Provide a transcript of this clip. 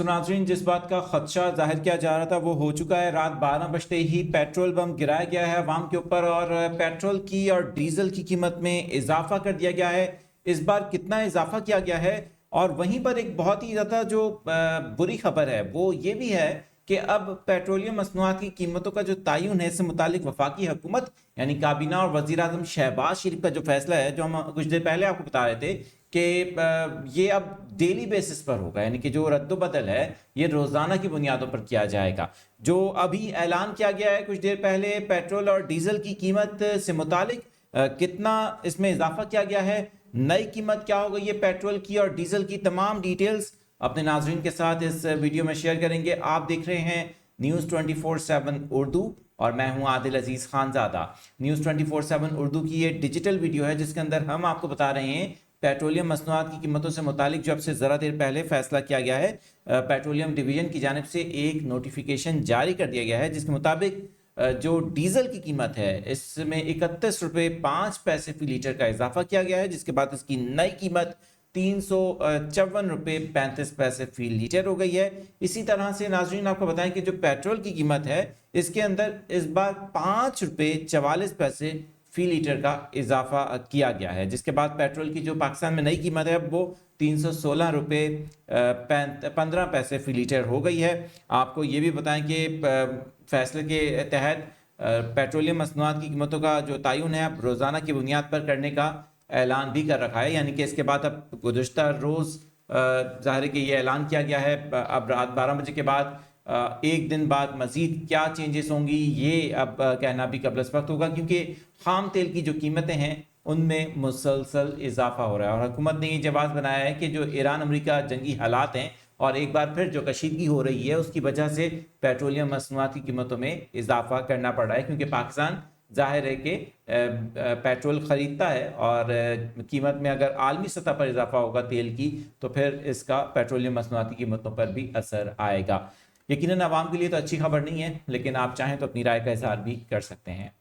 नाज़रीन, जिस बात का खदशा जाहिर किया जा रहा था वो हो चुका है। रात 12 बजते ही पेट्रोल बम गिराया गया है अवाम के ऊपर और पेट्रोल की और डीजल की कीमत में इजाफा कर दिया गया है। इस बार कितना इजाफा किया गया है, और वहीं पर एक बहुत ही ज़्यादा जो बुरी खबर है वो ये भी है कि अब पेट्रोलियम मसनूआत की कीमतों का जो तयन है, इससे मुतालिक वफाकी हुकूमत यानी काबीना और वज़ीर आज़म शहबाज शरीफ का जो फैसला है, जो हम कुछ देर पहले आपको बता रहे थे कि ये अब डेली बेसिस पर होगा, यानी कि जो रद्द-ओ-बदल है ये रोज़ाना की बुनियादों पर किया जाएगा। जो अभी ऐलान किया गया है कुछ देर पहले, पेट्रोल और डीजल की कीमत से मुतालिक कितना इसमें इजाफा किया गया है, नई कीमत क्या हो गई है पेट्रोल की और डीजल की, तमाम डिटेल्स अपने नाजरीन के साथ इस वीडियो में शेयर करेंगे। आप देख रहे हैं न्यूज़ 24/7 उर्दू और मैं हूं आदिल अजीज खानजादा। न्यूज़ 24/7 उर्दू की ये डिजिटल वीडियो है जिसके अंदर हम आपको बता रहे हैं पेट्रोलियम मसनूआत की कीमतों से मुतालिक जो अब से ज़रा देर पहले फैसला किया गया है। पेट्रोलियम डिवीजन की जानिब से एक नोटिफिकेशन जारी कर दिया गया है जिसके मुताबिक जो डीजल की कीमत है इसमें 31 रुपये 5 पैसे फी लीटर का इजाफा किया गया है, जिसके बाद इसकी नई कीमत 354 रुपये 35 पैसे फी लीटर हो गई है। इसी तरह से नाजरीन आपको बताएं कि जो पेट्रोल की कीमत है इसके अंदर इस बार 5 रुपये 44 पैसे फी लीटर का इजाफा किया गया है, जिसके बाद पेट्रोल की जो पाकिस्तान में नई कीमत है वो 316 रुपये 15 पैसे फी लीटर हो गई है। आपको ये भी बताएं कि फैसले के तहत पेट्रोलियम मसनूआत की कीमतों का जो तयन है अब रोज़ाना की बुनियाद पर करने का ऐलान भी कर रखा है, यानी कि इसके बाद अब गुज़श्ता रोज़ ज़ाहिर है कि ये ऐलान किया गया है। अब रात 12 बजे के बाद एक दिन बाद मज़ीद क्या चेंजेस होंगी ये अब कहना भी कबल वक्त होगा, क्योंकि खाम तेल की जो कीमतें हैं उनमें मुसलसल इजाफा हो रहा है और हुकूमत ने ये जवाब बनाया है कि जो ईरान अमेरिका जंगी हालात हैं और एक बार फिर जो कशीदगी हो रही है उसकी वजह से पेट्रोलियम मसनूआत की कीमतों में इजाफा करना पड़ रहा है, क्योंकि पाकिस्तान जाहिर है कि पेट्रोल ख़रीदता है और कीमत में अगर आलमी सतह पर इजाफा होगा तेल की तो फिर इसका पेट्रोलियम मसनूआत की कीमतों पर भी असर आएगा। यकीनन आवाम के लिए तो अच्छी खबर नहीं है, लेकिन आप चाहें तो अपनी राय का इजहार भी कर सकते हैं।